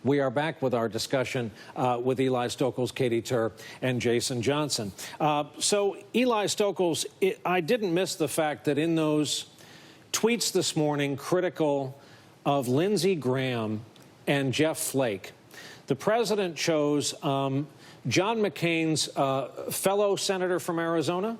We are back with our discussion with Eli Stokols, Katy Tur, and Jason Johnson. So, Eli Stokols, I didn't miss the fact that in those tweets this morning critical of Lindsey Graham and Jeff Flake, the president chose John McCain's fellow senator from Arizona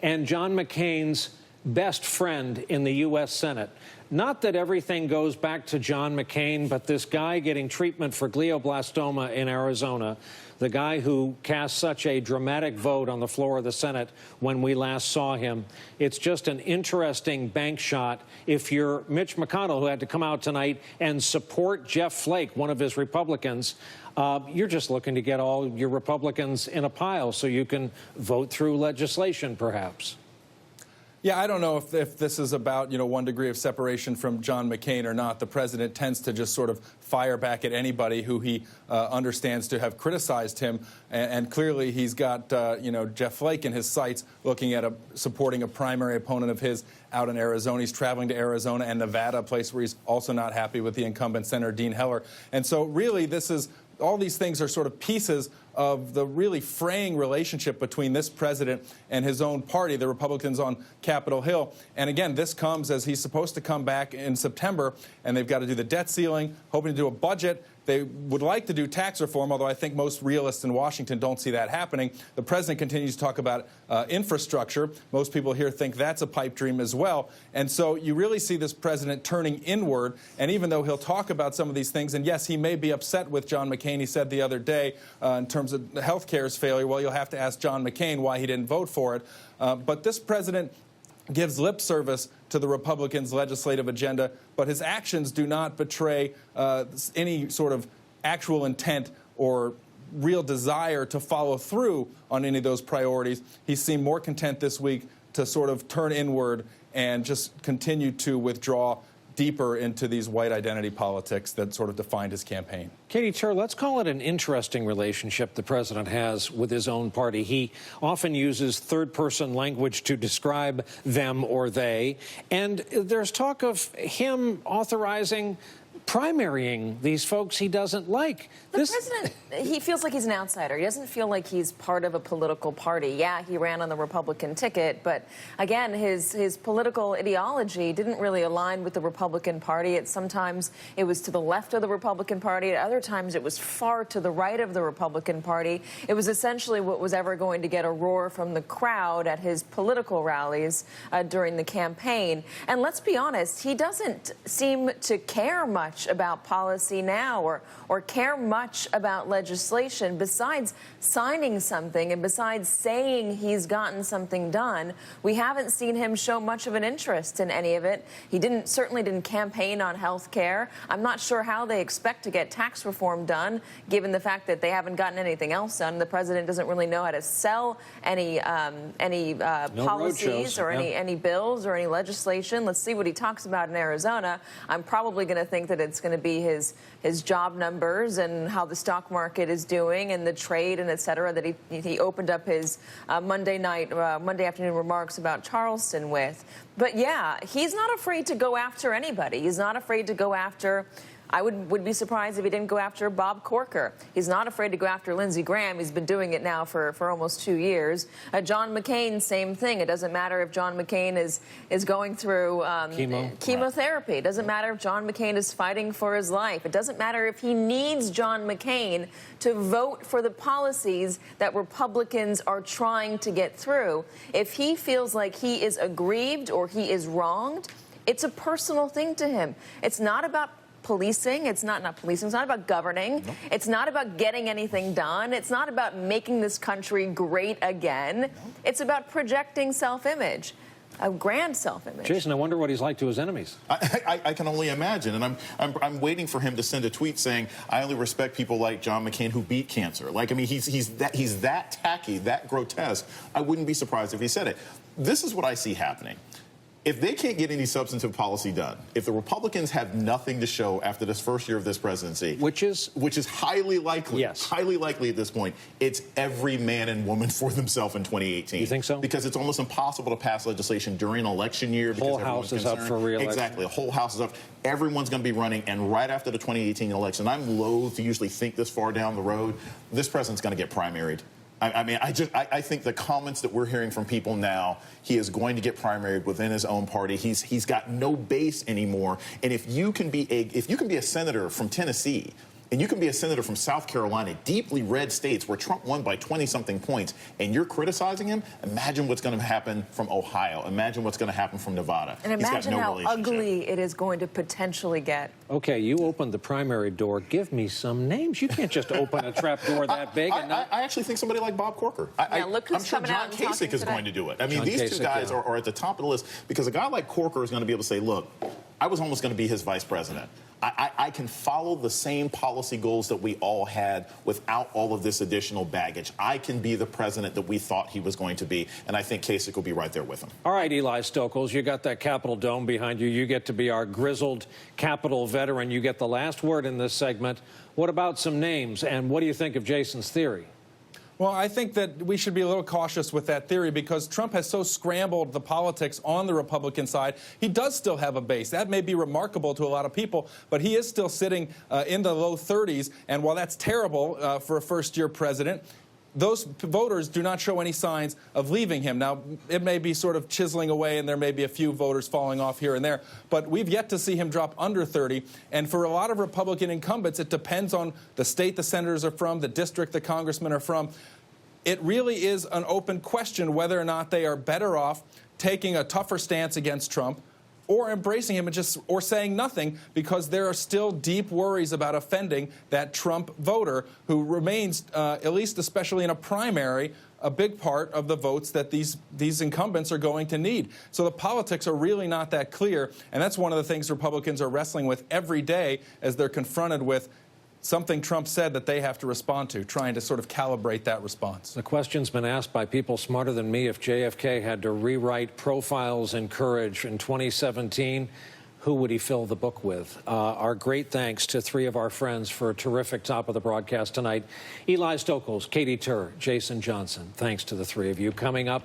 and John McCain's best friend in the U.S. Senate. Not that everything goes back to John McCain, but this guy getting treatment for glioblastoma in Arizona, the guy who cast such a dramatic vote on the floor of the Senate when we last saw him. It's just an interesting bank shot. If you're Mitch McConnell, who had to come out tonight and support Jeff Flake, one of his Republicans, you're just looking to get all your Republicans in a pile so you can vote through legislation, perhaps. Yeah, I don't know if this is about, 1 degree of separation from John McCain or not. The president tends to just sort of fire back at anybody who he understands to have criticized him. And clearly he's got, Jeff Flake in his sights looking at supporting a primary opponent of his out in Arizona. He's traveling to Arizona and Nevada, a place where he's also not happy with the incumbent Senator Dean Heller. And so really all these things are sort of pieces of the really fraying relationship between this president and his own party, the Republicans on Capitol Hill. And again, this comes as he's supposed to come back in September, and they've got to do the debt ceiling, hoping to do a budget. They would like to do tax reform, although I think most realists in Washington don't see that happening. The president continues to talk about infrastructure. Most people here think that's a pipe dream as well. And so you really see this president turning inward. And even though he'll talk about some of these things, and yes, he may be upset with John McCain, he said the other day, in terms of health care's failure, well, you'll have to ask John McCain why he didn't vote for it. But this president gives lip service to the Republicans' legislative agenda, but his actions do not betray any sort of actual intent or real desire to follow through on any of those priorities. He seemed more content this week to sort of turn inward and just continue to withdraw deeper into these white identity politics that sort of defined his campaign. Katy Tur, let's call it an interesting relationship the president has with his own party. He often uses third-person language to describe them or they, and there's talk of him authorizing primarying these folks he doesn't like. The president, he feels like he's an outsider. He doesn't feel like he's part of a political party. Yeah, he ran on the Republican ticket, but again, his political ideology didn't really align with the Republican Party. Sometimes it was to the left of the Republican Party. At other times, it was far to the right of the Republican Party. It was essentially what was ever going to get a roar from the crowd at his political rallies during the campaign. And let's be honest, he doesn't seem to care much about policy now or care much about legislation besides signing something and besides saying he's gotten something done. We haven't seen him show much of an interest in any of it. He certainly didn't campaign on health care. I'm not sure how they expect to get tax reform done, given the fact that they haven't gotten anything else done. The president doesn't really know how to sell any policies or any bills or any legislation. Let's see what he talks about in Arizona. I'm probably going to think that it's going to be his job numbers and how the stock market is doing and the trade and et cetera that he opened up his Monday afternoon remarks about Charleston with. But yeah, he's not afraid to go after anybody. He's not afraid to go after. I would be surprised if he didn't go after Bob Corker. He's not afraid to go after Lindsey Graham. He's been doing it now for almost 2 years. John McCain, same thing. It doesn't matter if John McCain is going through chemotherapy. It doesn't matter if John McCain is fighting for his life. It doesn't matter if he needs John McCain to vote for the policies that Republicans are trying to get through. If he feels like he is aggrieved or he is wronged, it's a personal thing to him. It's not about policing. It's not policing. It's not about governing. No. It's not about getting anything done. It's not about making this country great again. No. It's about projecting self-image, a grand self-image. Jason, I wonder what he's like to his enemies. I can only imagine, and I'm waiting for him to send a tweet saying, "I only respect people like John McCain who beat cancer." Like, I mean, he's that tacky, that grotesque. I wouldn't be surprised if he said it. This is what I see happening. if they can't get any substantive policy done, if the Republicans have nothing to show after this first year of this presidency, which is highly likely, highly likely at this point, it's every man and woman for themselves in 2018. You think so? Because it's almost impossible to pass legislation during an election year. Whole House is up for re-election. Exactly. The whole House is up. Everyone's going to be running, and right after the 2018 election, I'm loath to usually think this far down the road, this president's going to get primaried. I think the comments that we're hearing from people now, he is going to get primaried within his own party. He's got no base anymore. And if you can be a senator from Tennessee, and you can be a senator from South Carolina, deeply red states where Trump won by 20-something points, and you're criticizing him, imagine what's going to happen from Ohio. Imagine what's going to happen from Nevada. And imagine how ugly it is going to potentially get. Okay, you opened the primary door. Give me some names. You can't just open a trap door that big. I actually think somebody like Bob Corker. Look who's I'm sure coming John out and talking Kasich is today. going to do it. I mean, John these Kasich, two guys are at the top of the list because a guy like Corker is going to be able to say, look, I was almost going to be his vice president. I can follow the same policy goals that we all had without all of this additional baggage. I can be the president that we thought he was going to be, and I think Kasich will be right there with him. All right, Eli Stokols, you got that Capitol dome behind you. You get to be our grizzled Capitol veteran. You get the last word in this segment. What about some names, and what do you think of Jason's theory? Well, I think that we should be a little cautious with that theory because Trump has so scrambled the politics on the Republican side. He does still have a base. That may be remarkable to a lot of people, but he is still sitting in the low 30s. And while that's terrible for a first-year president, those voters do not show any signs of leaving him. Now, it may be sort of chiseling away, and there may be a few voters falling off here and there, but we've yet to see him drop under 30. And for a lot of Republican incumbents, it depends on the state the senators are from, the district the congressmen are from. It really is an open question whether or not they are better off taking a tougher stance against Trump or embracing him or saying nothing, because there are still deep worries about offending that Trump voter who remains, at least especially in a primary, a big part of the votes that these incumbents are going to need. So the politics are really not that clear, and that's one of the things Republicans are wrestling with every day as they're confronted with something Trump said that they have to respond to, trying to sort of calibrate that response. The question's been asked by people smarter than me. If JFK had to rewrite Profiles in Courage in 2017, who would he fill the book with? Our great thanks to three of our friends for a terrific top of the broadcast tonight. Eli Stokols, Katy Tur, Jason Johnson. Thanks to the three of you. Coming up.